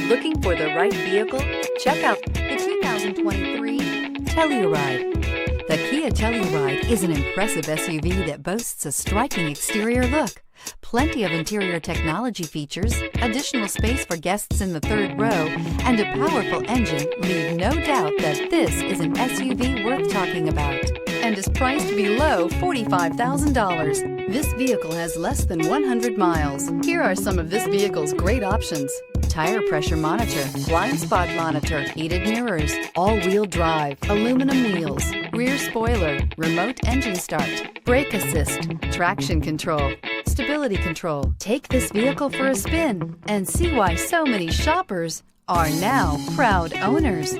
Looking for the right vehicle? Check out the 2023 Telluride. The Kia Telluride is an impressive SUV that boasts a striking exterior look, plenty of interior technology features, additional space for guests in the third row, and a powerful engine leave no doubt that this is an SUV worth talking about and is priced below $45,000. This vehicle has less than 100 miles. Here are some of this vehicle's great options: tire pressure monitor, blind spot monitor, heated mirrors, all-wheel drive, aluminum wheels, rear spoiler, remote engine start, brake assist, traction control, stability control. Take this vehicle for a spin and see why so many shoppers are now proud owners.